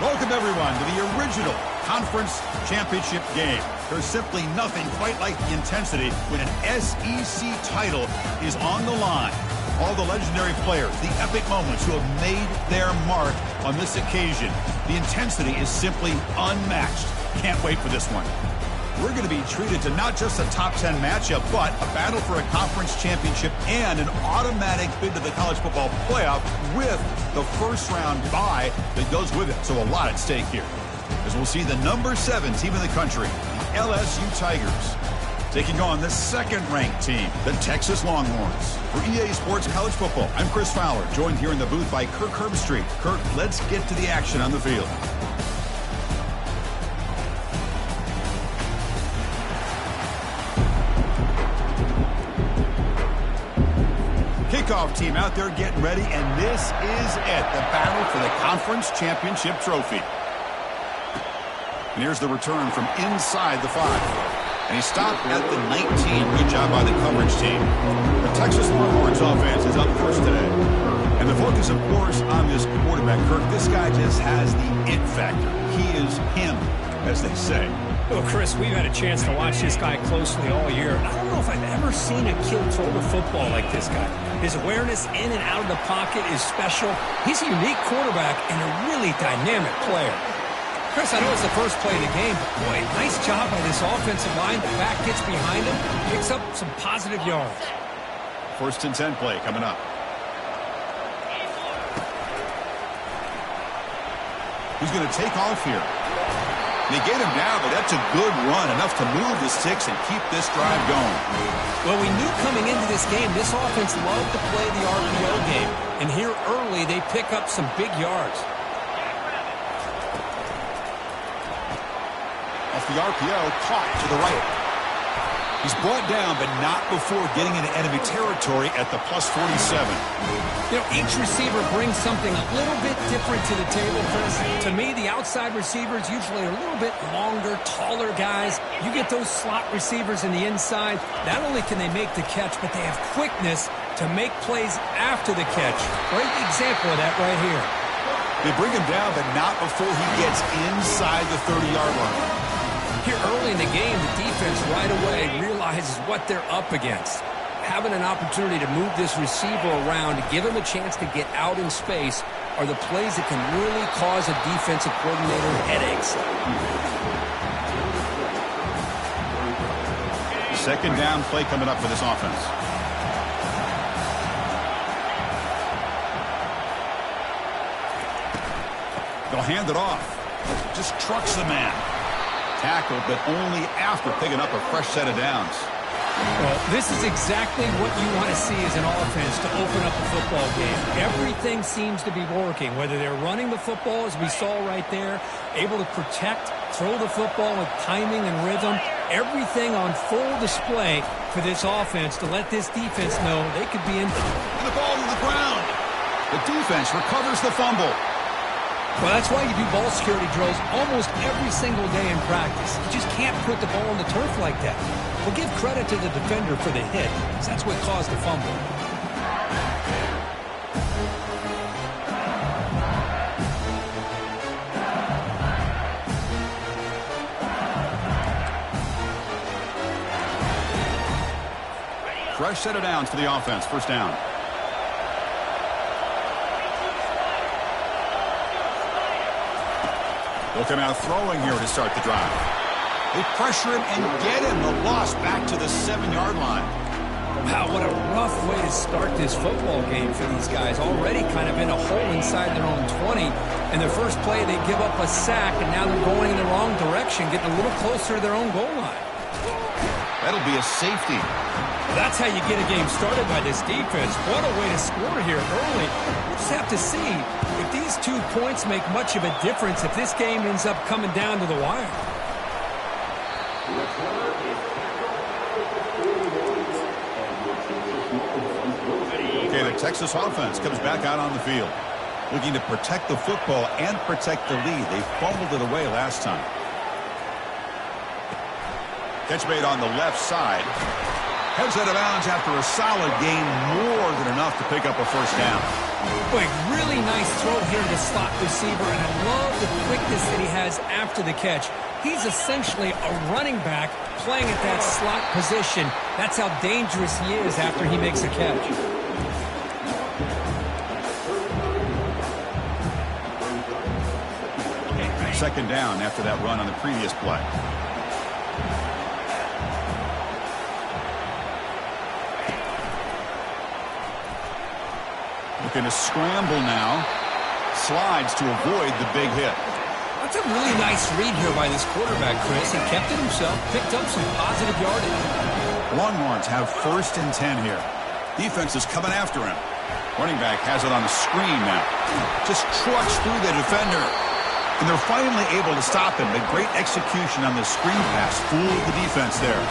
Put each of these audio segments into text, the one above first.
Welcome, everyone, to the original conference championship game. There's simply nothing quite like the intensity when an SEC title is on the line. All the legendary players, the epic moments who have made their mark on this occasion. The intensity is simply unmatched. Can't wait for this one. We're going to be treated to not just a top 10 matchup, but a battle for a conference championship and an automatic bid to the college football playoff with the first round bye that goes with it. So a lot at stake here, as we'll see the number 7 team in the country, the LSU Tigers, taking on the second-ranked team, the Texas Longhorns. For EA Sports College Football, I'm Chris Fowler, joined here in the booth by Kirk Herbstreit. Kirk, let's get to the action on the field. Kickoff team out there getting ready, and this is it, the battle for the conference championship trophy. And here's the return from inside the 5. And he stopped at the 19. Good job by the coverage team. The Texas Longhorns offense is up first today. And the focus, of course, on this quarterback, Kirk. This guy just has the it factor. He is him, as they say. Well, Chris, we've had a chance to watch this guy closely all year. I don't know if I've ever seen a kid throw the football like this guy. His awareness in and out of the pocket is special. He's a unique quarterback and a really dynamic player. Chris, I know it's the first play of the game, but boy, nice job by this offensive line. The back gets behind him, picks up some positive yards. First and 10 play coming up. Who's going to take off here? They get him down, but that's a good run, enough to move the sticks and keep this drive going. Well, we knew coming into this game, this offense loved to play the RPO game. And here early, they pick up some big yards. Off the RPO, caught to the right. He's brought down, but not before getting into enemy territory at the +47. You know, each receiver brings something a little bit different to the table, Chris. To me, the outside receivers usually are a little bit longer, taller guys. You get those slot receivers in the inside. Not only can they make the catch, but they have quickness to make plays after the catch. Great example of that right here. They bring him down, but not before he gets inside the 30-yard line. Here early in the game, the defense right away realizes what they're up against. Having an opportunity to move this receiver around to give him a chance to get out in space are the plays that can really cause a defensive coordinator headaches. Second down play coming up for this offense. They'll hand it off. Just trucks the man. Tackle, but only after picking up a fresh set of downs. Well, this is exactly what you want to see as an offense to open up a football game. Everything seems to be working, whether they're running the football, as we saw right there, able to protect, throw the football with timing and rhythm. Everything on full display for this offense to let this defense know they could be in. And the ball to the ground. The defense recovers the fumble. Well, that's why you do ball security drills almost every single day in practice. You just can't put the ball on the turf like that. Well, give credit to the defender for the hit, because that's what caused the fumble. Fresh set of downs for the offense. First down. They'll come out throwing here to start the drive. They pressure him and get him. The loss back to the 7-yard line. Wow, what a rough way to start this football game for these guys. Already kind of in a hole inside their own 20. And their first play, they give up a sack, and now they're going in the wrong direction, getting a little closer to their own goal line. That'll be a safety. Well, that's how you get a game started by this defense. What a way to score here early. We'll just have to see if these 2 points make much of a difference if this game ends up coming down to the wire. Okay, the Texas offense comes back out on the field, looking to protect the football and protect the lead. They fumbled it away last time. Catch made on the left side. Heads out of bounds after a solid gain, more than enough to pick up a first down. Boy, really nice throw here to the slot receiver, and I love the quickness that he has after the catch. He's essentially a running back playing at that slot position. That's how dangerous he is after he makes a catch. Second down after that run on the previous play. Looking to scramble now. Slides to avoid the big hit. That's a really nice read here by this quarterback, Chris. He kept it himself, picked up some positive yardage. Longhorns have 1st and 10 here. Defense is coming after him. Running back has it on the screen now. Just trucks through the defender. And they're finally able to stop him. A great execution on the screen pass. Fooled the defense there.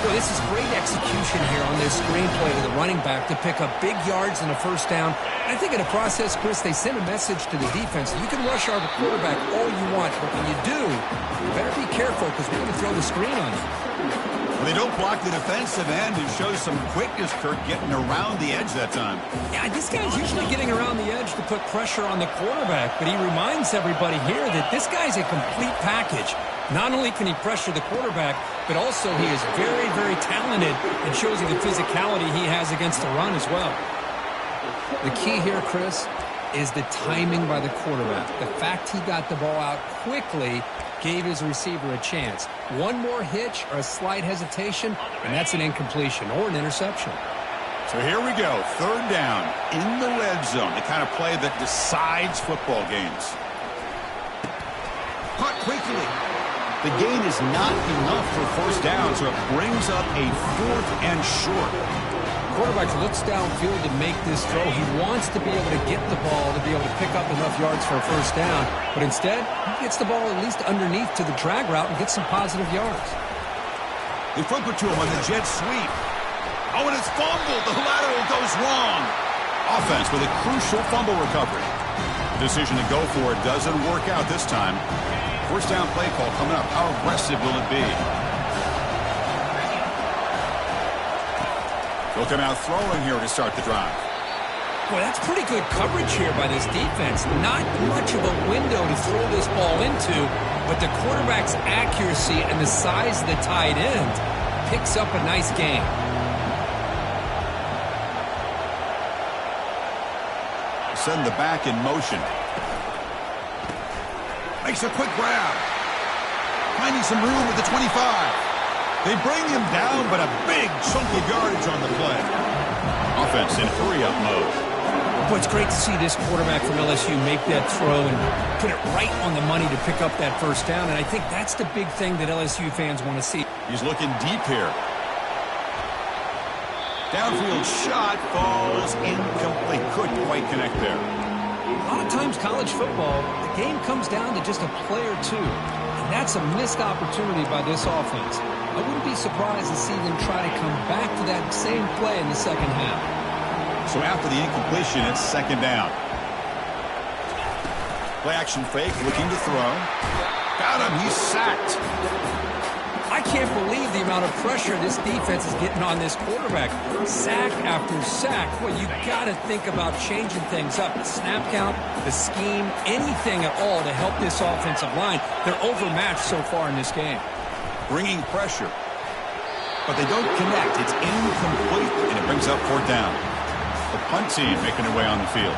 Well, this is great execution here on this screen play to the running back to pick up big yards and a first down. I think in the process, Chris, they send a message to the defense. You can rush our quarterback all you want, but when you do, you better be careful because we're going to throw the screen on you. Well, they don't block the defensive end and show some quickness, Kirk, getting around the edge that time. Yeah, this guy's usually getting around the edge to put pressure on the quarterback, but he reminds everybody here that this guy's a complete package. Not only can he pressure the quarterback, but also he is very, very talented and shows you the physicality he has against the run as well. The key here, Chris, is the timing by the quarterback. The fact he got the ball out quickly gave his receiver a chance. One more hitch or a slight hesitation, and that's an incompletion or an interception. So here we go, 3rd down in the red zone, the kind of play that decides football games. Caught quickly. The gain is not enough for first down, so it brings up a 4th and short. Quarterback looks downfield to make this throw. He wants to be able to get the ball to be able to pick up enough yards for a first down, but instead, he gets the ball at least underneath to the drag route and gets some positive yards. They flip it to him on the jet sweep. Oh, and it's fumbled. The lateral goes wrong. Offense with a crucial fumble recovery. The decision to go for it doesn't work out this time. First down play call coming up. How aggressive will it be? They'll come out throwing here to start the drive. Boy, that's pretty good coverage here by this defense. Not much of a window to throw this ball into, but the quarterback's accuracy and the size of the tight end picks up a nice gain. Send the back in motion. Makes a quick grab. Finding some room at the 25. They bring him down, but a big chunk of yardage on the play. Offense in hurry-up mode. Boy, it's great to see this quarterback from LSU make that throw and put it right on the money to pick up that first down, and I think that's the big thing that LSU fans want to see. He's looking deep here. Downfield shot falls incomplete. Couldn't quite connect there. A lot of times college football, the game comes down to just a play or two. And that's a missed opportunity by this offense. I wouldn't be surprised to see them try to come back to that same play in the second half. So after the incompletion, it's 2nd down. Play action fake, looking to throw. Got him, he's sacked. I can't believe the amount of pressure this defense is getting on this quarterback. Sack after sack. Well, you got to think about changing things up. The snap count, the scheme, anything at all to help this offensive line. They're overmatched so far in this game. Bringing pressure. But they don't connect. It's incomplete, and it brings up 4th down. The punt team making their way on the field.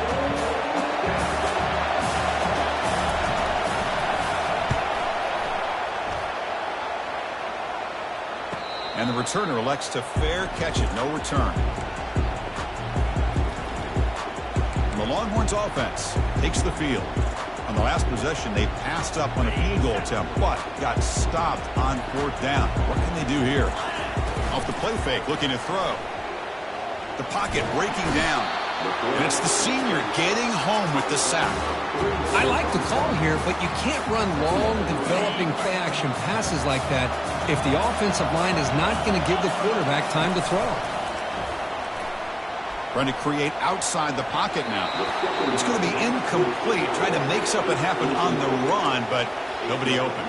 And the returner elects to fair catch it. No return. And the Longhorns offense takes the field. On the last possession, they passed up on a field goal attempt, but got stopped on 4th down. What can they do here? Off the play fake, looking to throw. The pocket breaking down. And it's the senior getting home with the sack. I like the call here, but you can't run long, developing play-action passes like that if the offensive line is not going to give the quarterback time to throw. Trying to create outside the pocket now. It's going to be incomplete. Trying to make something happen on the run, but nobody open.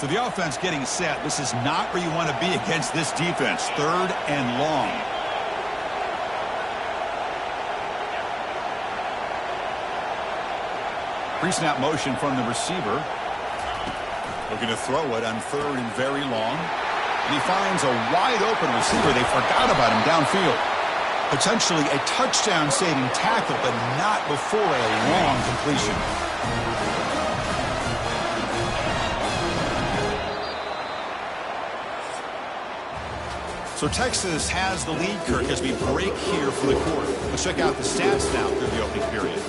So the offense getting set. This is not where you want to be against this defense. 3rd and long. Pre-snap motion from the receiver. Looking to throw it on 3rd and very long. And he finds a wide open receiver. They forgot about him downfield. Potentially a touchdown-saving tackle, but not before a long completion. So Texas has the lead, Kirk, as we break here for the quarter. Let's check out the stats now through the opening period.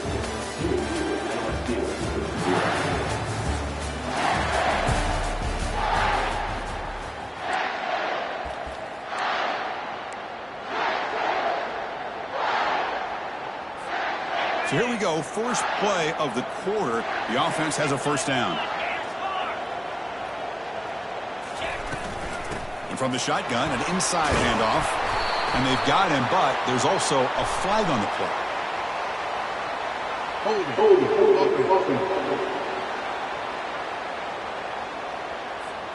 So here we go, first play of the quarter. The offense has a first down. And from the shotgun, an inside handoff. And they've got him, but there's also a flag on the play.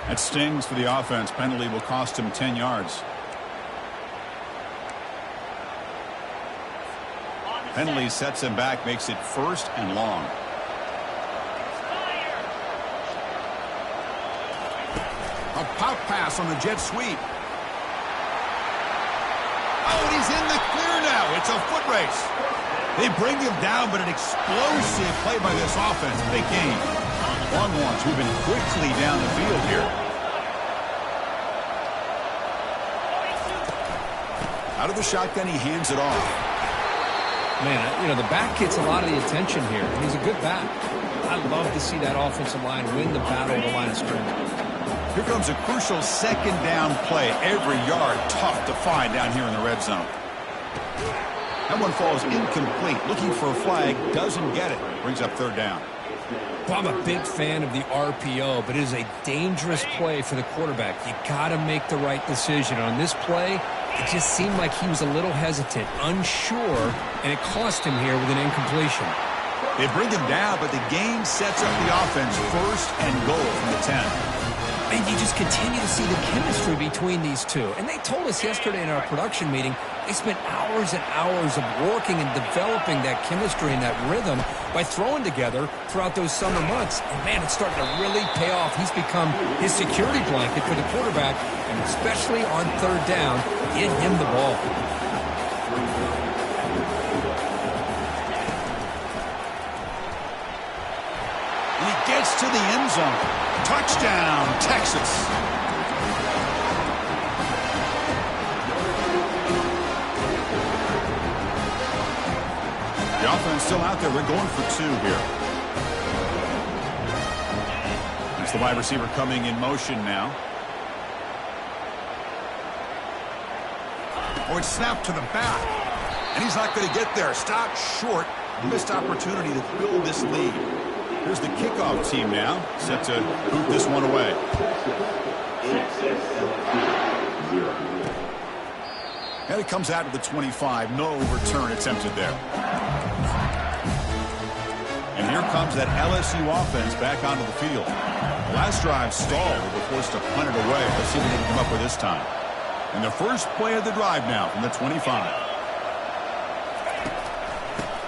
That stings for the offense. Penalty will cost him 10 yards. Penalty sets him back, makes it 1st and long. A pop pass on the jet sweep. Oh, and he's in the clear now. It's a foot race. They bring him down, but an explosive play by this offense. They gain. Longhorns moving quickly down the field here. Out of the shotgun, he hands it off. Man, you know, the back gets a lot of the attention here. He's a good back. I love to see that offensive line win the battle of the line of scrimmage. Here comes a crucial 2nd down play. Every yard tough to find down here in the red zone. That one falls incomplete. Looking for a flag. Doesn't get it. Brings up 3rd down. Well, I'm a big fan of the RPO, but it is a dangerous play for the quarterback. You got to make the right decision. On this play, it just seemed like he was a little hesitant, unsure, and it cost him here with an incompletion. They bring him down, but the game sets up the offense 1st and goal from the 10. And you just continue to see the chemistry between these two. And they told us yesterday in our production meeting, they spent hours and hours of working and developing that chemistry and that rhythm by throwing together throughout those summer months. And, man, it's starting to really pay off. He's become his security blanket for the quarterback, and especially on 3rd down, get him the ball. And he gets to the end zone. Touchdown, Texas. The offense still out there. They're going for 2 here. That's the wide receiver coming in motion now. Oh, it's snapped to the back. And he's not going to get there. Stopped short. Missed opportunity to build this lead. Here's the kickoff team now, set to boot this one away. And it comes out of the 25. No return attempted there. And here comes that LSU offense back onto the field. Last drive stalled. They were forced to punt it away. Let's see what they can come up with this time. And the first play of the drive now from the 25.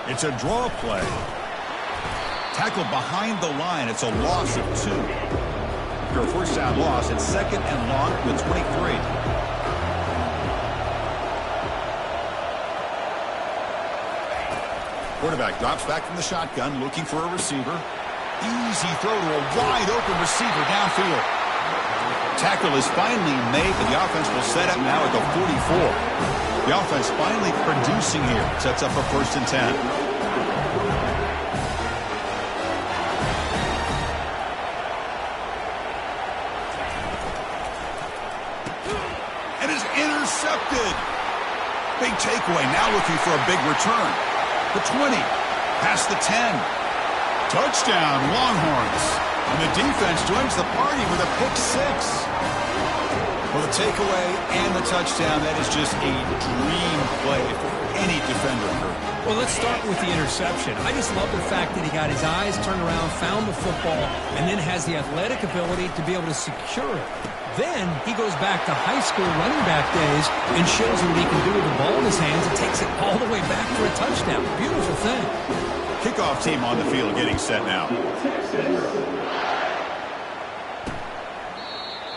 It's a draw play. Tackled behind the line. It's a loss of 2. After a first down loss, it's 2nd and long to the 23. Quarterback drops back from the shotgun, looking for a receiver. Easy throw to a wide open receiver downfield. Tackle is finally made, but the offense will set up now at the 44. The offense finally producing here. Sets up a 1st and 10. Intercepted. Big takeaway. Now looking for a big return. The 20. Past the 10. Touchdown, Longhorns. And the defense joins the party with a pick 6. Well, the takeaway and the touchdown, that is just a dream play for any defender. Well, let's start with the interception. I just love the fact that he got his eyes turned around, found the football, and then has the athletic ability to be able to secure it. Then he goes back to high school running back days and shows you what he can do with the ball in his hands and takes it all the way back for a touchdown. Beautiful thing. Kickoff team on the field getting set now.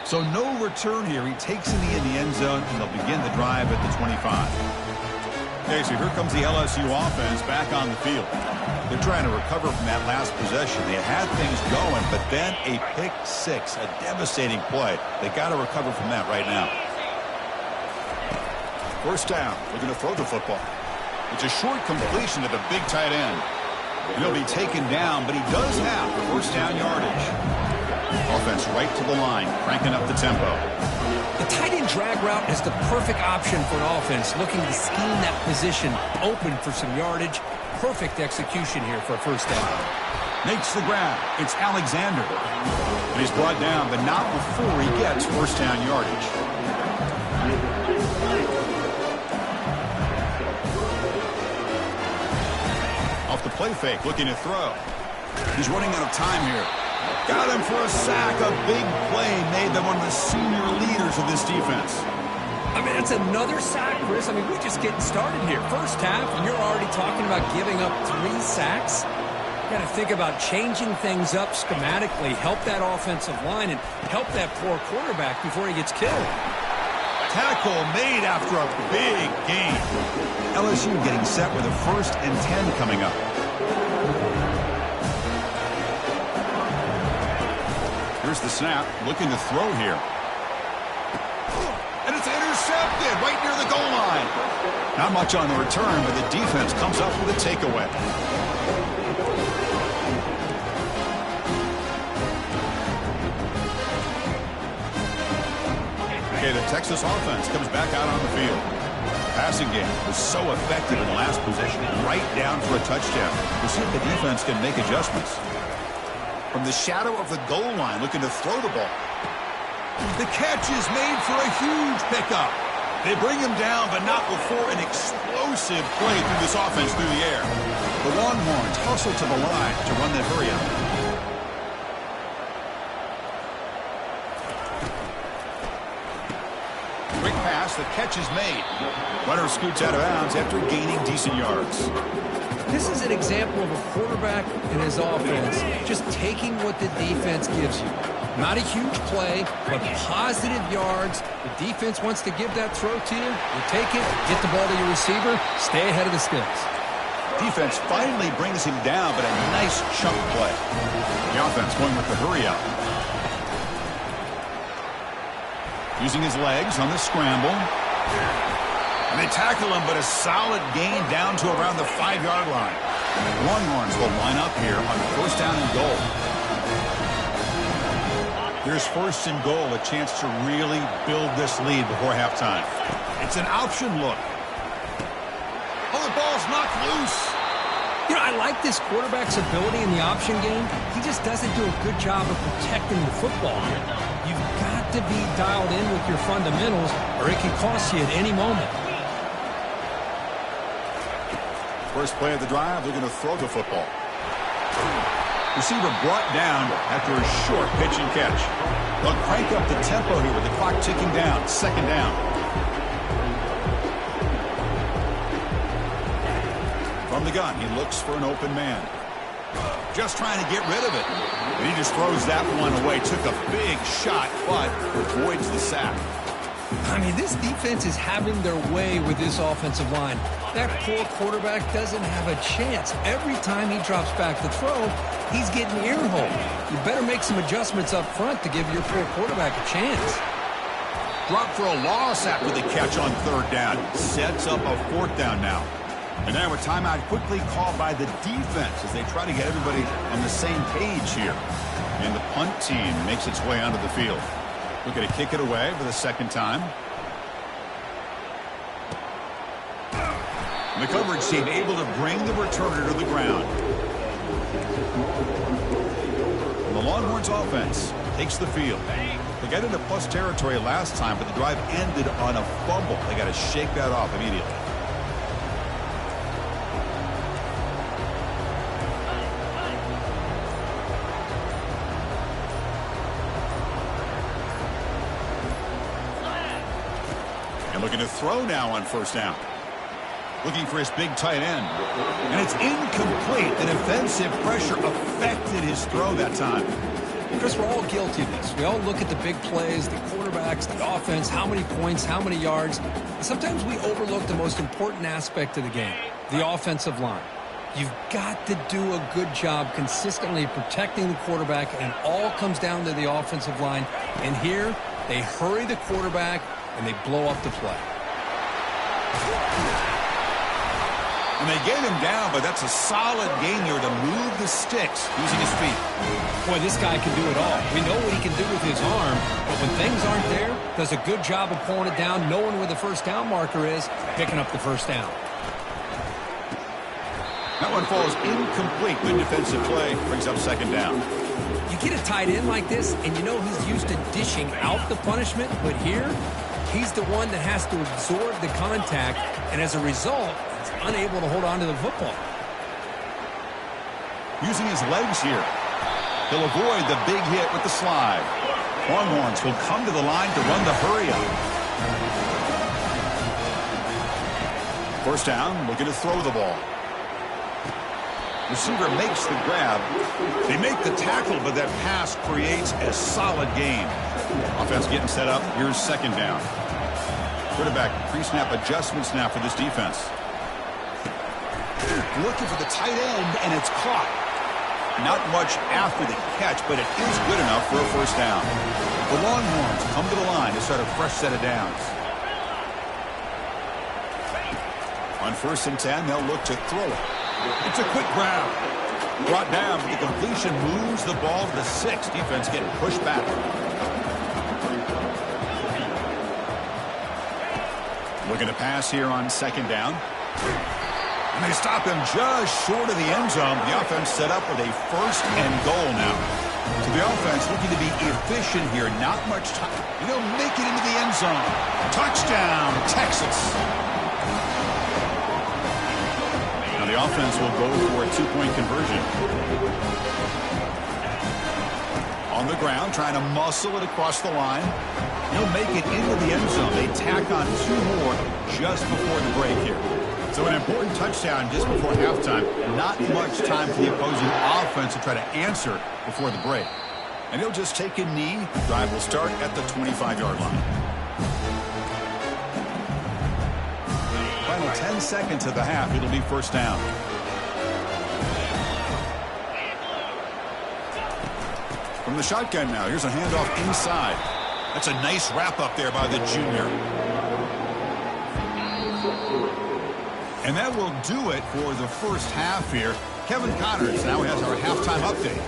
So no return here. He takes it in the end zone, and they'll begin the drive at the 25. Okay, so here comes the LSU offense back on the field. They're trying to recover from that last possession. They had things going, but then a pick six, a devastating play. They got to recover from that right now. First down. Looking to throw the football. It's a short completion to the big tight end. He'll be taken down, but he does have the first down yardage. Offense right to the line, cranking up the tempo. The tight end drag route is the perfect option for an offense looking to scheme that position open for some yardage. Perfect execution here for a first down. Makes the grab. It's Alexander. And he's brought down, but not before he gets first down yardage. Off the play fake, looking to throw. He's running out of time here. Got him for a sack. A big play made by one of the senior leaders of this defense. I mean, that's another sack, Chris. I mean, we're just getting started here. First half, and you're already talking about giving up 3 sacks. You got to think about changing things up schematically, help that offensive line, and help that poor quarterback before he gets killed. Tackle made after a big gain. LSU getting set with a 1st and 10 coming up. Here's the snap, looking to throw here. And it's intercepted right near the goal line. Not much on the return, but the defense comes up with a takeaway. Okay, the Texas offense comes back out on the field. Passing game was so effective in the last possession, right down for a touchdown. We'll see if the defense can make adjustments. From the shadow of the goal line, looking to throw the ball. The catch is made for a huge pickup. They bring him down, but not before an explosive play through this offense through the air. The Longhorns hustle to the line to run that hurry up. Quick pass, the catch is made. Runner scoots out of bounds after gaining decent yards. This is an example of a quarterback and his offense just taking what the defense gives you. Not a huge play, but positive yards. The defense wants to give that throw to you. You take it, get the ball to your receiver, stay ahead of the sticks. Defense finally brings him down, but a nice chunk play. The offense going with the hurry up. Using his legs on the scramble. And they tackle him, but a solid gain down to around the 5-yard line. Longhorns will line up here on first down and goal. Here's first and goal, a chance to really build this lead before halftime. It's an option look. Oh, the ball's knocked loose. You know, I like this quarterback's ability in the option game. He just doesn't do a good job of protecting the football here. You've got to be dialed in with your fundamentals, or it can cost you at any moment. First play of the drive, they're going to throw the football. Receiver brought down after a short pitch and catch. They'll crank up the tempo here with the clock ticking down. Second down. From the gun, he looks for an open man. Just trying to get rid of it. And he just throws that one away. Took a big shot, but avoids the sack. I mean, this defense is having their way with this offensive line. That poor quarterback doesn't have a chance. Every time he drops back to throw, he's getting earholed. You better make some adjustments up front to give your poor quarterback a chance. Drop for a loss after the catch on third down. Sets up a fourth down now. And now a timeout quickly called by the defense as they try to get everybody on the same page here. And the punt team makes its way onto the field. Looking to kick it away for the second time. And the coverage team able to bring the returner to the ground. And the Longhorns offense takes the field. They got into plus territory last time, but the drive ended on a fumble. They got to shake that off immediately. And looking to throw now on first down. Looking for his big tight end. And it's incomplete. The defensive pressure affected his throw that time. Chris, we're all guilty of this. We all look at the big plays, the quarterbacks, the offense, how many points, how many yards. And sometimes we overlook the most important aspect of the game, the offensive line. You've got to do a good job consistently protecting the quarterback, and it all comes down to the offensive line. And here, they hurry the quarterback, and they blow up the play. And they get him down, but that's a solid gain here to move the sticks using his feet. Boy, this guy can do it all. We know what he can do with his arm, but when things aren't there, does a good job of pulling it down, knowing where the first down marker is, picking up the first down. That one falls incomplete. Good defensive play. Brings up second down. You get a tight end like this, and you know he's used to dishing out the punishment, but here, he's the one that has to absorb the contact, and as a result, he's unable to hold on to the football. Using his legs here. He'll avoid the big hit with the slide. Longhorns will come to the line to run the hurry up. First down, looking to throw the ball. Receiver makes the grab. They make the tackle, but that pass creates a solid gain. Offense getting set up. Here's second down. Quarterback pre-snap adjustments now for this defense. Looking for the tight end, and it's caught. Not much after the catch, but it is good enough for a first down. The Longhorns come to the line to start a fresh set of downs. On first and 10, they'll look to throw it. It's a quick grab. Brought down, but the completion moves the ball to the 6. Defense getting pushed back. Looking to pass here on second down. And they stop him just short of the end zone. The offense set up with a first and goal now. So the offense looking to be efficient here. Not much time. They'll make it into the end zone. Touchdown, Texas. Now the offense will go for a two-point conversion. On the ground, trying to muscle it across the line. He'll make it into the end zone. They tack on 2 more just before the break here. So an important touchdown just before halftime. Not much time for the opposing offense to try to answer before the break. And he'll just take a knee. Drive will start at the 25-yard line. Final 10 seconds of the half. It'll be first down. From the shotgun now. Here's a handoff inside. That's a nice wrap up there by the junior. And that will do it for the first half here. Kevin Connors now has our halftime update.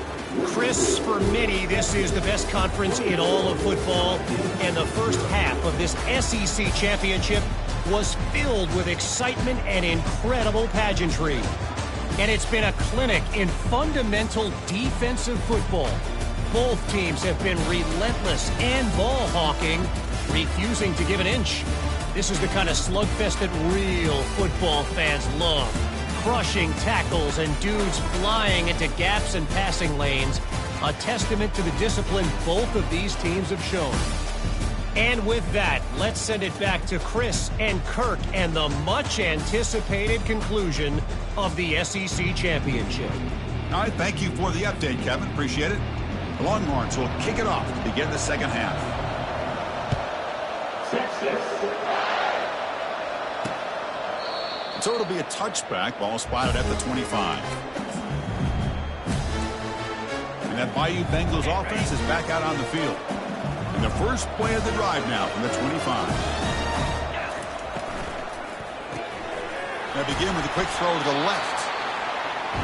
Chris, for many, this is the best conference in all of football. And the first half of this SEC championship was filled with excitement and incredible pageantry. And it's been a clinic in fundamental defensive football. Both teams have been relentless and ball hawking, refusing to give an inch. This is the kind of slugfest that real football fans love. Crushing tackles and dudes flying into gaps and passing lanes. A testament to the discipline both of these teams have shown. And with that, let's send it back to Chris and Kirk and the much-anticipated conclusion of the SEC Championship. All right, thank you for the update, Kevin. Appreciate it. The Longhorns will kick it off to begin the second half. So it'll be a touchback. Ball spotted at the 25. And that Bayou Bengals offense is back out on the field. And the first play of the drive now from the 25. They begin with a quick throw to the left.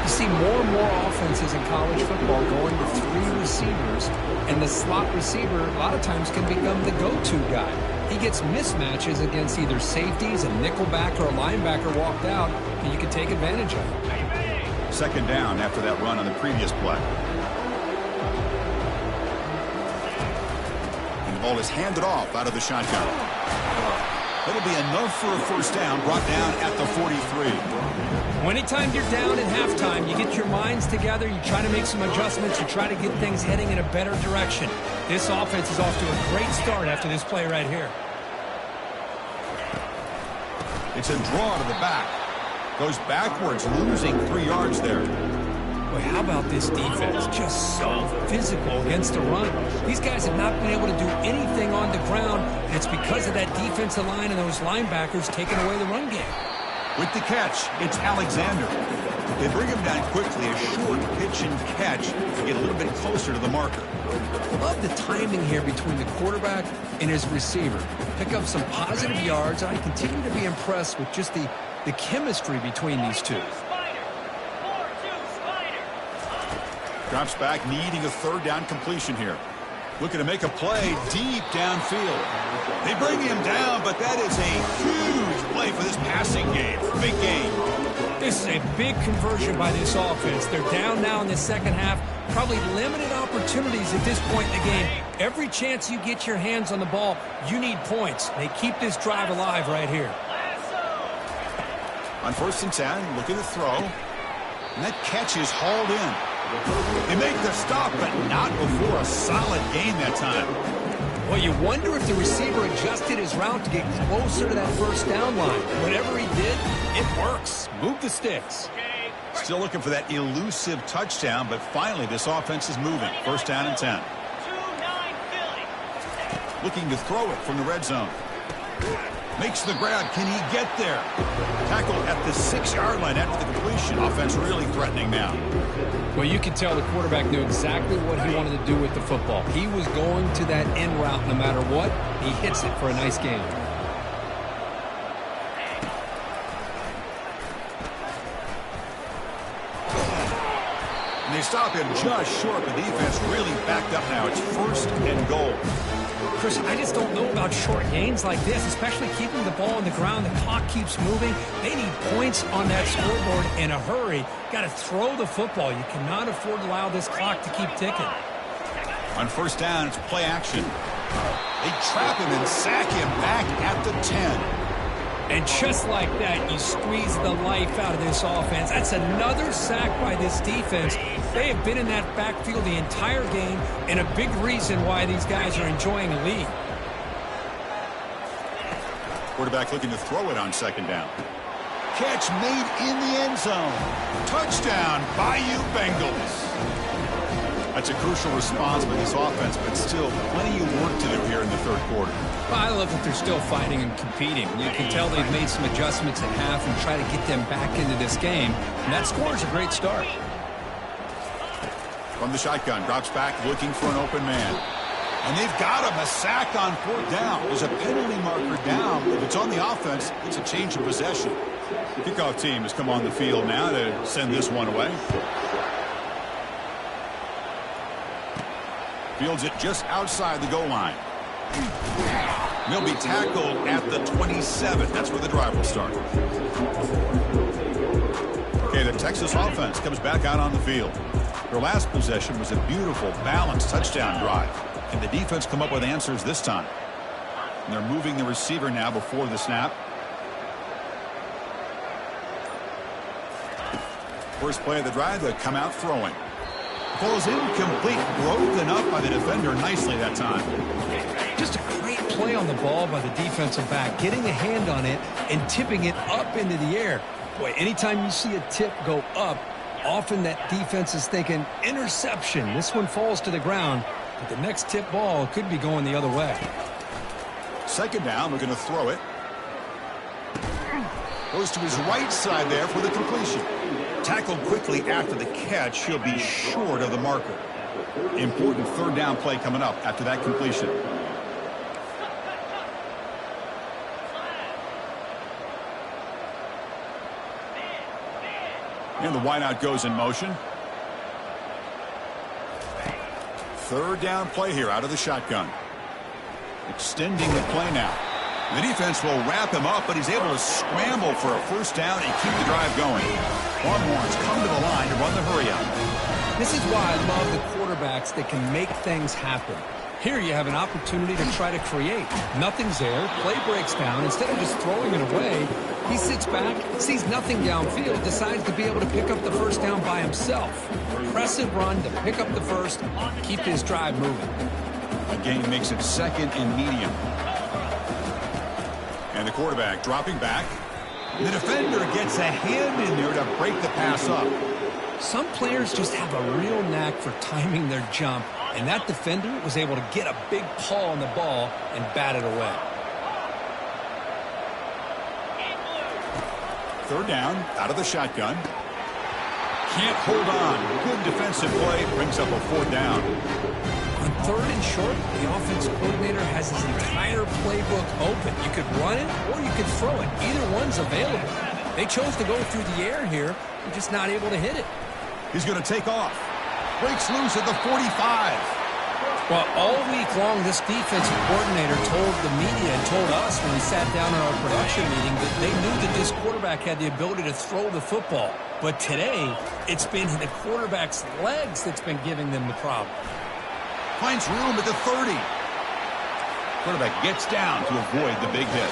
You see more and more offenses in college football going to 3 receivers, and the slot receiver a lot of times can become the go-to guy. He gets mismatches against either safeties, a nickelback, or a linebacker walked out, and you can take advantage of it. Second down after that run on the previous play. Ball is handed off out of the shotgun. It'll be enough for a first down, brought down at the 43. Well, anytime you're down at halftime, you get your minds together, you try to make some adjustments, you try to get things heading in a better direction. This offense is off to a great start after this play right here. It's a draw to the back. Goes backwards, losing 3 yards there. Boy, how about this defense? Just so physical against the run. These guys have not been able to do anything on the ground, and it's because of that defensive line and those linebackers taking away the run game. With the catch, it's Alexander. They bring him down quickly, a short pitch and catch to get a little bit closer to the marker. I love the timing here between the quarterback and his receiver. Pick up some positive yards, and I continue to be impressed with just the chemistry between these two. Drops back, needing a third down completion here. Looking to make a play deep downfield. They bring him down, but that is a huge play for this passing game. Big gain. This is a big conversion by this offense. They're down now in the second half. Probably limited opportunities at this point in the game. Every chance you get your hands on the ball, you need points. They keep this drive alive right here. On 1st and 10, looking to throw. And that catch is hauled in. They make the stop, but not before a solid gain that time. Well, you wonder if the receiver adjusted his route to get closer to that first down line. Whatever he did, it works. Move the sticks. Still looking for that elusive touchdown, but finally this offense is moving. 1st down and 10. Looking to throw it from the red zone. Makes the grab. Can he get there? Tackle at the 6-yard line after the completion. Offense really threatening now. Well, you can tell the quarterback knew exactly what he wanted to do with the football. He was going to that end route no matter what. He hits it for a nice gain. And they stop him just short. The defense really backed up now. It's 1st and goal. Chris, I just don't know about short gains like this, especially keeping the ball on the ground. The clock keeps moving. They need points on that scoreboard in a hurry. Got to throw the football. You cannot afford to allow this clock to keep ticking. On 1st down, it's play action. They trap him and sack him back at the 10. And just like that, you squeeze the life out of this offense. That's another sack by this defense. They have been in that backfield the entire game, and a big reason why these guys are enjoying a lead. Quarterback looking to throw it on 2nd down. Catch made in the end zone. Touchdown, Bayou Bengals. That's a crucial response by this offense, but still plenty of work to do here in the 3rd quarter. Well, I love that they're still fighting and competing. You can tell they've made some adjustments at half and try to get them back into this game. And that score is a great start. From the shotgun, drops back looking for an open man. And they've got him, a sack on 4th down. There's a penalty marker down. If it's on the offense, it's a change of possession. Kickoff team has come on the field now to send this one away. Fields it just outside the goal line. He'll be tackled at the 27. That's where the drive will start. Okay, the Texas offense comes back out on the field. Their last possession was a beautiful, balanced touchdown drive. And the defense come up with answers this time. And they're moving the receiver now before the snap. First play of the drive, they come out throwing. Falls incomplete, broken up by the defender nicely that time. Just a great play on the ball by the defensive back, getting a hand on it and tipping it up into the air. Boy, anytime you see a tip go up, often that defense is thinking interception. This one falls to the ground, but the next tip ball could be going the other way. 2nd down, we're going to throw it. Goes to his right side there for the completion. Tackled quickly after the catch. He'll be short of the marker. Important 3rd down play coming up after that completion. And the wideout goes in motion. 3rd down play here out of the shotgun. Extending the play now. The defense will wrap him up, but he's able to scramble for a 1st down and keep the drive going. Longhorns come to the line to run the hurry up. This is why I love the quarterbacks that can make things happen. Here you have an opportunity to try to create. Nothing's there. Play breaks down. Instead of just throwing it away, he sits back, sees nothing downfield, decides to be able to pick up the first down by himself. Impressive run to pick up the first, keep his drive moving. A gain makes it 2nd and medium. And the quarterback dropping back. The defender gets a hand in there to break the pass up. Some players just have a real knack for timing their jump, and that defender was able to get a big paw on the ball and bat it away. 3rd down, out of the shotgun. Can't hold on. Good defensive play, brings up a 4th down. On 3rd and short, the offense coordinator has his entire playbook open. You could run it or you could throw it. Either one's available. They chose to go through the air here. They're just not able to hit it. He's going to take off. Breaks loose at the 45. Well, all week long, this defensive coordinator told the media and told us when we sat down in our production meeting that they knew that this quarterback had the ability to throw the football. But today, it's been the quarterback's legs that's been giving them the problem. Finds room at the 30. Quarterback gets down to avoid the big hit.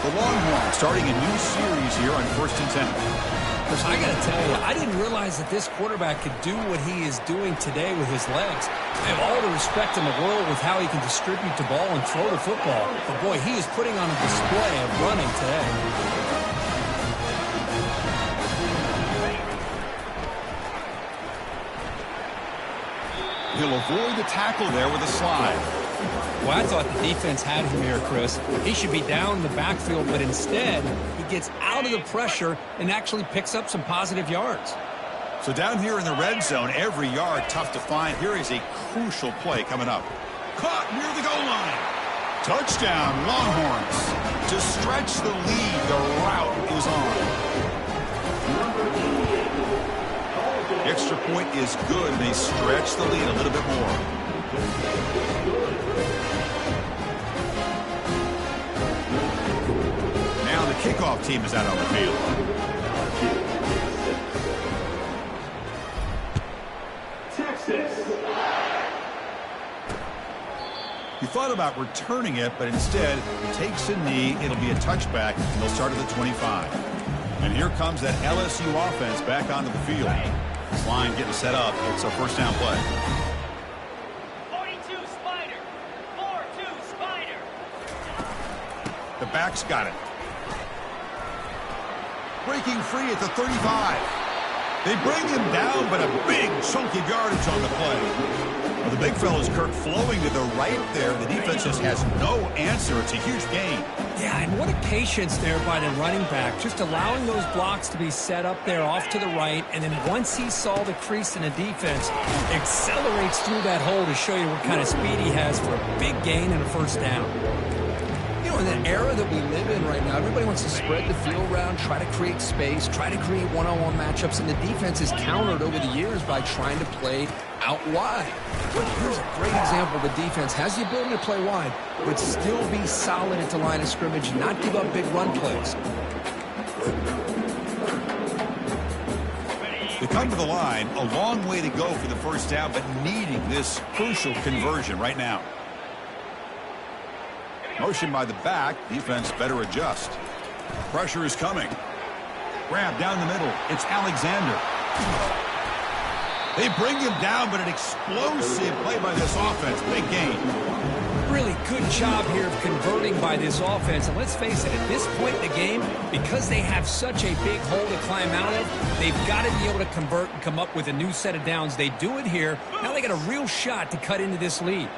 The Longhorns starting a new series here on 1st and 10. I got to tell you, I didn't realize that this quarterback could do what he is doing today with his legs. I have all the respect in the world with how he can distribute the ball and throw the football. But boy, he is putting on a display of running today. He'll avoid the tackle there with a slide. Well, I thought the defense had him here, Chris. He should be down in the backfield, but instead, he gets out of the pressure and actually picks up some positive yards. So down here in the red zone, every yard tough to find. Here is a crucial play coming up. Caught near the goal line. Touchdown, Longhorns. To stretch the lead, the route is on. Extra point is good. They stretch the lead a little bit more. Now the kickoff team is out on the field. He thought about returning it, but instead takes a knee. It'll be a touchback, and they'll start at the 25. And here comes that LSU offense back onto the field. This line getting set up. It's a 1st down play. 42 Spider. 4-2 Spider. The back's got it. Breaking free at the 35. They bring him down, but a big chunk of yardage on the play. Well, the big fella's Kirk flowing to the right there. The defense just has no answer. It's a huge gain. Yeah, and what a patience there by the running back. Just allowing those blocks to be set up there off to the right. And then once he saw the crease in the defense, accelerates through that hole to show you what kind of speed he has for a big gain and a 1st down. You know, in the era that we live in right now, everybody wants to spread the field around, try to create space, try to create one-on-one matchups, and the defense is countered over the years by trying to play out wide. But here's a great example. The defense has the ability to play wide, but still be solid at the line of scrimmage, not give up big run plays. They come to the line, a long way to go for the 1st down, but needing this crucial conversion right now. Motion by the back. Defense better adjust. Pressure is coming. Grab down the middle. It's Alexander. They bring him down, but an explosive play by this offense. Big gain. Really good job here of converting by this offense. And let's face it, at this point in the game, because they have such a big hole to climb out of, they've got to be able to convert and come up with a new set of downs. They do it here. Now they got a real shot to cut into this lead.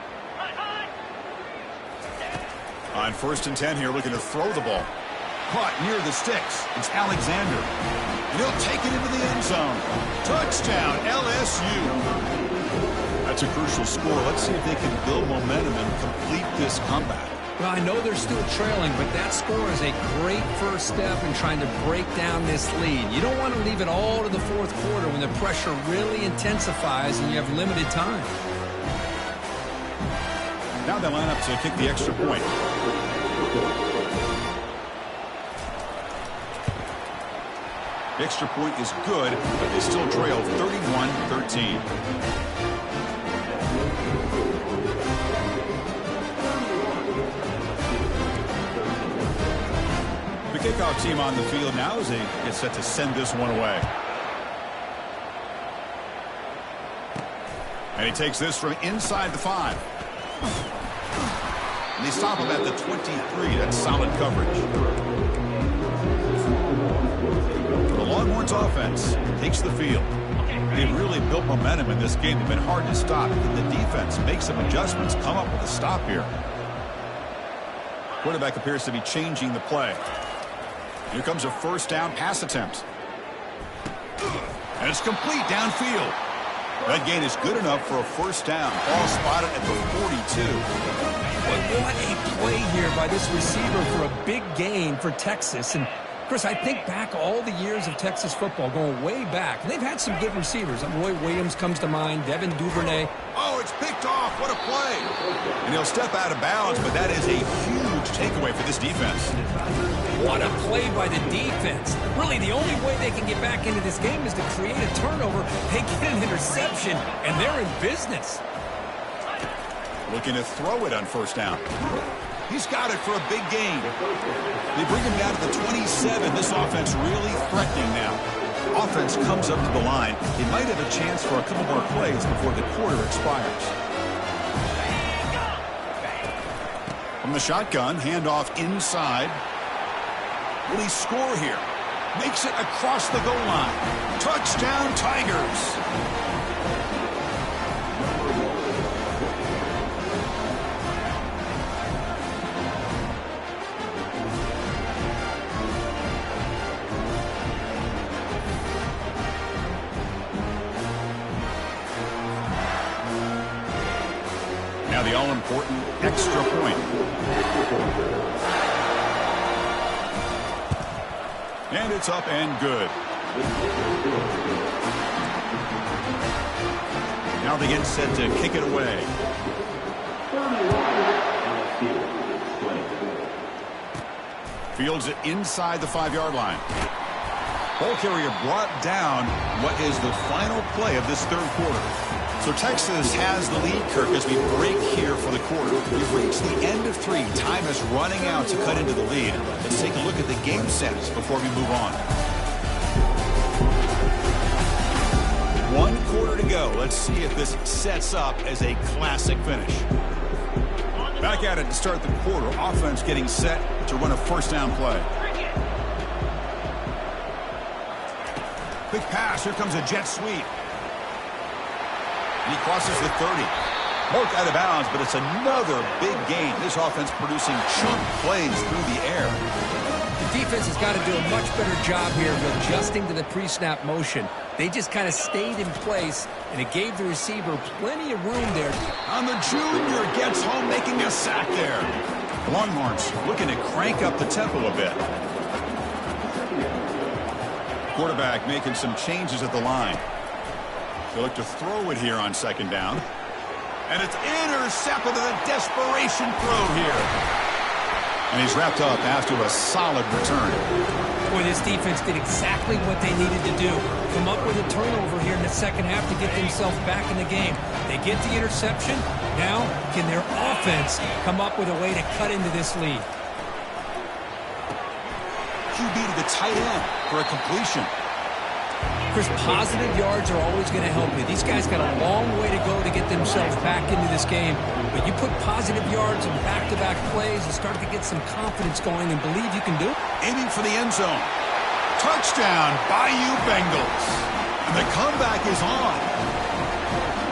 On 1st and 10 here, looking to throw the ball. Caught near the sticks. It's Alexander. And he'll take it into the end zone. Touchdown, LSU. That's a crucial score. Let's see if they can build momentum and complete this comeback. Well, I know they're still trailing, but that score is a great first step in trying to break down this lead. You don't want to leave it all to the 4th quarter when the pressure really intensifies and you have limited time. Now they line up to kick the extra point. The extra point is good, but they still trail 31-13. Kickoff team on the field now as they get set to send this one away. And he takes this from inside the 5. And they stop him at the 23. That's solid coverage. The Longhorns offense takes the field. They've really built momentum in this game. They've been hard to stop. The defense makes some adjustments, come up with a stop here. Quarterback appears to be changing the play. Here comes a first down pass attempt. And it's complete downfield. That gain is good enough for a first down. Ball spotted at the 42. But what a play here by this receiver for a big gain for Texas. And Chris, I think back all the years of Texas football, going way back. And they've had some good receivers. Roy Williams comes to mind, Devin Duvernay. Oh, it's picked off. What a play. And he'll step out of bounds, but that is a huge takeaway for this defense. What a play by the defense. Really, the only way they can get back into this game is to create a turnover. They get an interception, and they're in business. Looking to throw it on first down. He's got it for a big gain. They bring him down to the 27. This offense really threatening now. Offense comes up to the line. They might have a chance for a couple more plays before the quarter expires. From the shotgun, handoff inside. Will he score here? Makes it across the goal line. Touchdown, Tigers. Now the all-important extra point. And it's up and good. Now they get set to kick it away. Fields it inside the 5-yard line. Ball carrier brought down what is the final play of this third quarter. So Texas has the lead, Kirk, as we break here for the quarter. We've reached the end of 3. Time is running out to cut into the lead. Let's take a look at the game stats before we move on. 1 quarter to go. Let's see if this sets up as a classic finish. Back at it to start the quarter. Offense getting set to run a first down play. Quick pass. Here comes a jet sweep. And he crosses the 30. Marked out of bounds, but it's another big gain. This offense producing chunk plays through the air. The defense has got to do a much better job here of adjusting to the pre-snap motion. They just kind of stayed in place, and it gave the receiver plenty of room there. On the junior, gets home, making a sack there. Longhorns looking to crank up the tempo a bit. Quarterback making some changes at the line. They look to throw it here on second down. And it's intercepted with a desperation throw here. And he's wrapped up after a solid return. Boy, this defense did exactly what they needed to do. Come up with a turnover here in the second half to get themselves back in the game. They get the interception. Now, can their offense come up with a way to cut into this lead? QB to the tight end for a completion. Chris, positive yards are always going to help you. These guys got a long way to go to get themselves back into this game. But you put positive yards in back-to-back plays and start to get some confidence going and believe you can do it. Aiming for the end zone. Touchdown, Bayou Bengals. And the comeback is on.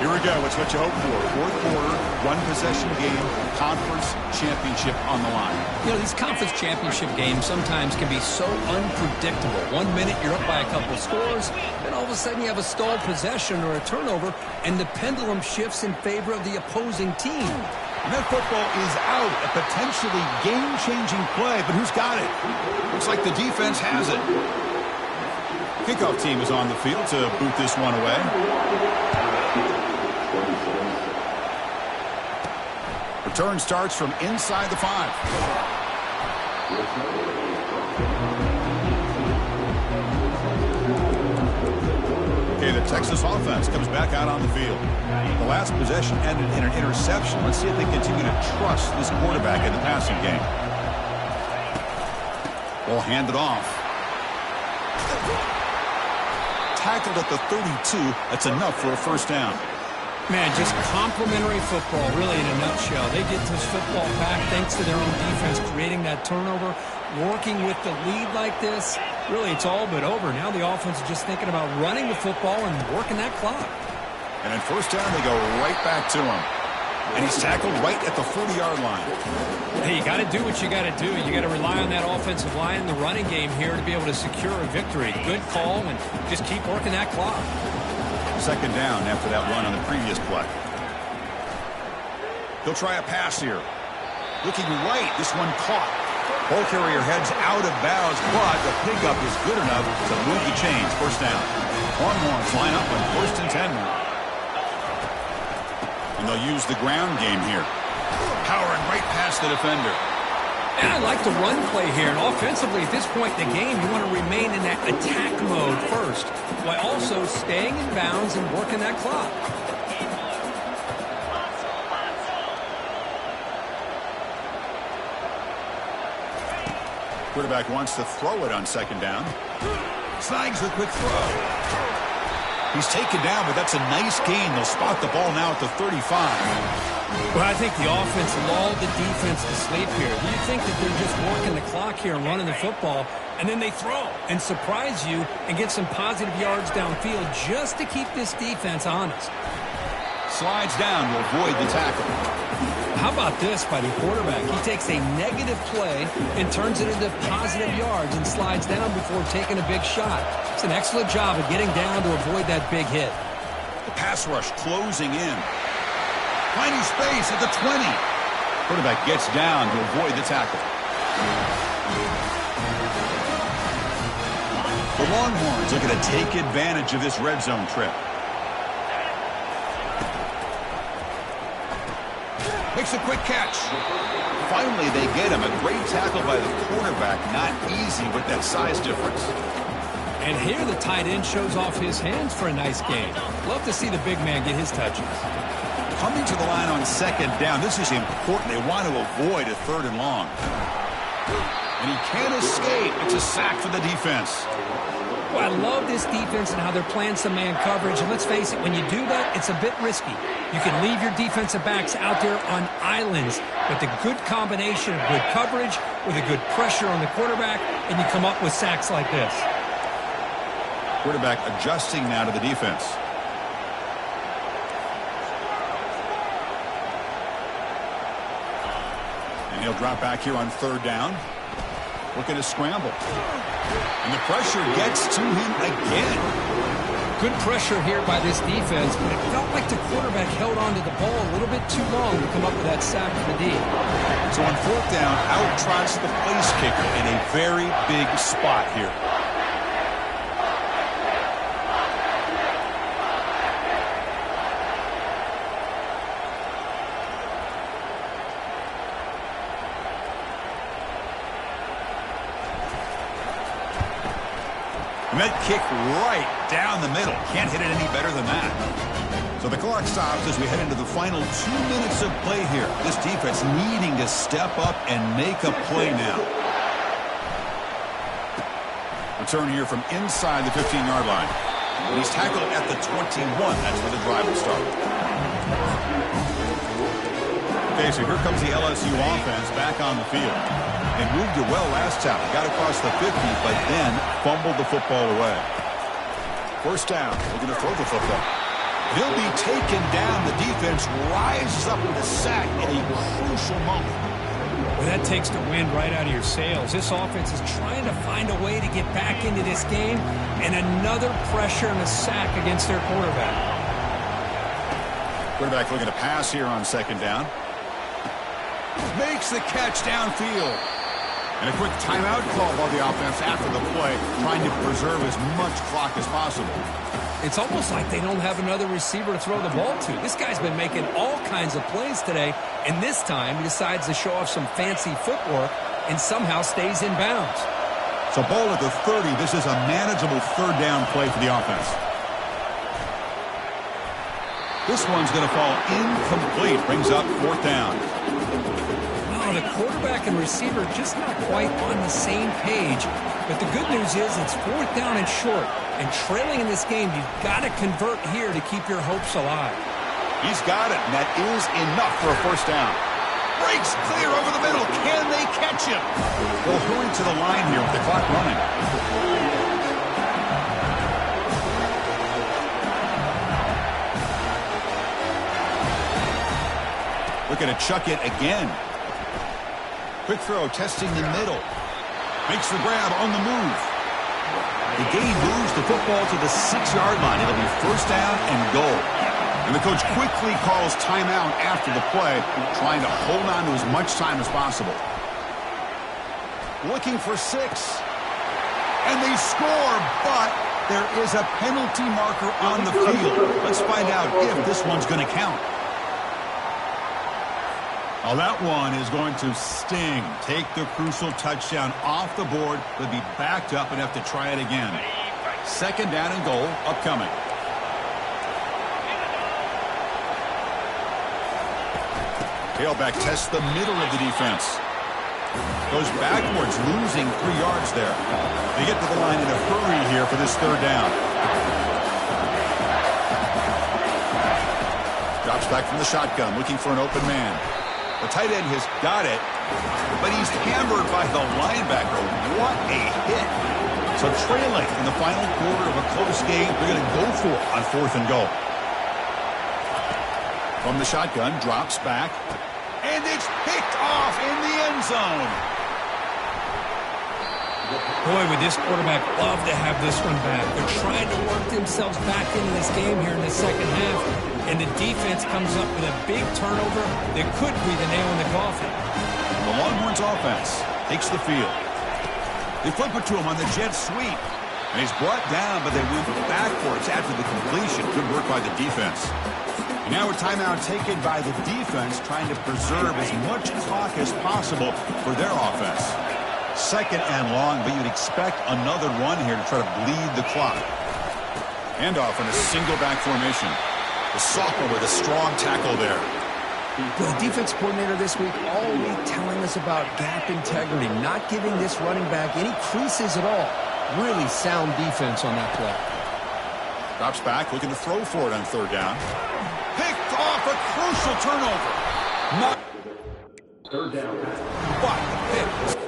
Here we go. It's what you hope for. Fourth quarter, 1-possession game, conference championship on the line. You know, these conference championship games sometimes can be so unpredictable. 1 minute you're up by a couple scores, then all of a sudden you have a stalled possession or a turnover, and the pendulum shifts in favor of the opposing team. And that football is out. A potentially game-changing play, but who's got it? Looks like the defense has it. Kickoff team is on the field to boot this one away. Return starts from inside the 5. Okay, the Texas offense comes back out on the field. The last possession ended in an interception. Let's see if they continue to trust this quarterback in the passing game. Ball handed off. Tackled at the 32. That's enough for a first down. Man, just complimentary football, really, in a nutshell. They get this football back thanks to their own defense, creating that turnover, working with the lead like this. Really, it's all but over. Now the offense is just thinking about running the football and working that clock. And in first down, they go right back to him. And he's tackled right at the 40-yard line. Hey, you got to do what you got to do. You got to rely on that offensive line in the running game here to be able to secure a victory. Good call, and just keep working that clock. Second down after that run on the previous play. He'll try a pass here. Looking right, this one caught. Ball carrier heads out of bounds, but the pickup is good enough to move the chains. First down. Longhorns line up on 1st and 10 now. And they'll use the ground game here. Powering right past the defender. And I like the run play here. And offensively, at this point in the game, you want to remain in that attack mode first, while also staying in bounds and working that clock. Quarterback wants to throw it on second down. Snags the quick throw. He's taken down, but that's a nice gain. They'll spot the ball now at the 35. Well, I think the offense lulled the defense to sleep here. Do you think that they're just working the clock here and running the football, and then they throw and surprise you and get some positive yards downfield just to keep this defense honest? Slides down to avoid the tackle. How about this by the quarterback? He takes a negative play and turns it into positive yards and slides down before taking a big shot. It's an excellent job of getting down to avoid that big hit. The pass rush closing in. Finding space at the 20. Quarterback gets down to avoid the tackle. The Longhorns are going to take advantage of this red zone trip. Makes a quick catch. Finally, they get him. A great tackle by the quarterback. Not easy with that size difference. And here the tight end shows off his hands for a nice gain. Love to see the big man get his touches. Coming to the line on second down. This is important. They want to avoid a 3rd and long. And he can't escape. It's a sack for the defense. Well, I love this defense and how they're playing some man coverage. And let's face it, when you do that, it's a bit risky. You can leave your defensive backs out there on islands with a good combination of good coverage, with a good pressure on the quarterback, and you come up with sacks like this. Quarterback adjusting now to the defense. And he'll drop back here on 3rd down. Looking to scramble. And the pressure gets to him again. Good pressure here by this defense, but it felt like the quarterback held onto the ball a little bit too long to come up with that sack for the D. So on 4th down, out trots the place kicker in a very big spot here. And that kick right down the middle. Can't hit it any better than that. So the clock stops as we head into the final 2 minutes of play here. This defense needing to step up and make a play now. Return here from inside the 15-yard line. And he's tackled at the 21. That's where the drive will start. Okay, so here comes the LSU offense back on the field. They moved it well last time. Got across the 50, but then fumbled the football away. First down. Looking to throw the football. He'll be taken down. The defense rises up with a sack at a crucial moment. Well, that takes the wind right out of your sails. This offense is trying to find a way to get back into this game, and another pressure and a sack against their quarterback. Quarterback looking to pass here on second down. Makes the catch downfield. And a quick timeout call by the offense after the play, trying to preserve as much clock as possible. It's almost like they don't have another receiver to throw the ball to. This guy's been making all kinds of plays today, and this time he decides to show off some fancy footwork and somehow stays in bounds. So ball at the 30. This is a manageable 3rd down play for the offense. This one's going to fall incomplete. Brings up 4th down. Oh, Well, the quarterback and receiver just not quite on the same page. But the good news is it's 4th down and short. And trailing in this game, you've got to convert here to keep your hopes alive. He's got it, and that is enough for a 1st down. Breaks clear over the middle. Can they catch him? They'll hurry to the line here with the clock running. Looking to chuck it again. Quick throw, testing the middle. Makes the grab on the move. The game moves the football to the 6-yard line. It'll be 1st down and goal. And the coach quickly calls timeout after the play, trying to hold on to as much time as possible. Looking for 6. And they score, but there is a penalty marker on the field. Let's find out if this one's going to count. Oh, that one is going to sting. Take the crucial touchdown off the board. They'll be backed up and have to try it again. 2nd down and goal upcoming. Tailback tests the middle of the defense. Goes backwards, losing 3 yards there. They get to the line in a hurry here for this 3rd down. Drops back from the shotgun, looking for an open man. The tight end has got it, but he's hammered by the linebacker. What a hit. So trailing in the final quarter of a close game, they're going to go for it on 4th and goal. From the shotgun, drops back, and it's picked off in the end zone. Boy, would this quarterback love to have this one back. They're trying to work themselves back into this game here in the 2nd half. And the defense comes up with a big turnover that could be the nail in the coffin. The Longhorns offense takes the field. They flip it to him on the jet sweep. And he's brought down, but they went backwards after the completion. Good work by the defense. And now a timeout taken by the defense, trying to preserve as much clock as possible for their offense. 2nd and long, but you'd expect another run here to try to bleed the clock. And off in a single back formation. The sophomore with a strong tackle there. The defense coordinator this week all week telling us about gap integrity, not giving this running back any creases at all. Really sound defense on that play. Drops back, looking to throw for it on 3rd down. Picked off a crucial turnover. Not 3rd down. But the pick.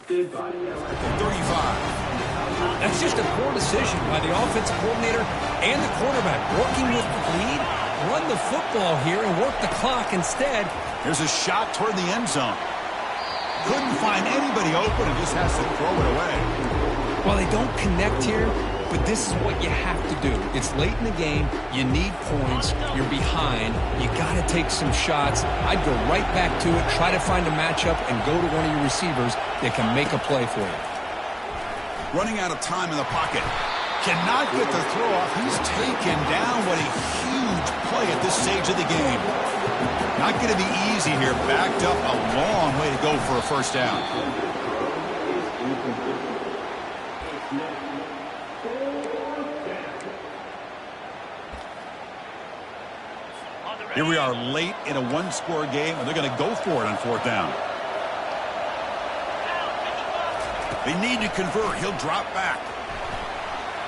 Goodbye. 35. That's just a poor decision by the offensive coordinator and the quarterback. Working with the lead, run the football here and work the clock instead. Here's a shot toward the end zone. Couldn't find anybody open and just has to throw it away. Well, they don't connect here, but this is what you have to do. It's late in the game. You need points. You're behind. You got to take some shots. I'd go right back to it, try to find a matchup, and go to one of your receivers that can make a play for you. Running out of time in the pocket. Cannot get the throw off. He's taken down. What a huge play at this stage of the game. Not going to be easy here. Backed up a long way to go for a 1st down. Here we are late in a 1-score game, and they're going to go for it on 4th down. They need to convert. He'll drop back.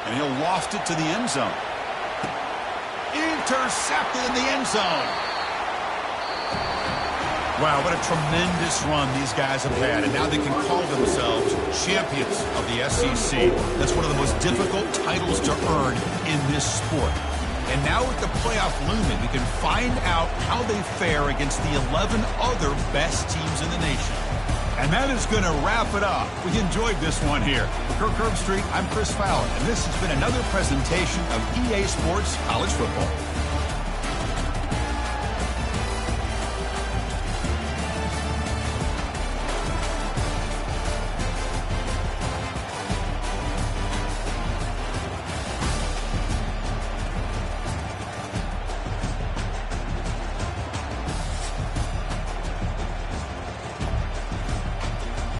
And he'll loft it to the end zone. Intercepted in the end zone. Wow, what a tremendous run these guys have had. And now they can call themselves champions of the SEC. That's one of the most difficult titles to earn in this sport. And now with the playoff looming, we can find out how they fare against the 11 other best teams in the nation. And that is going to wrap it up. We enjoyed this one here. For Kirk Herbstreit, I'm Chris Fowler, and this has been another presentation of EA Sports College Football.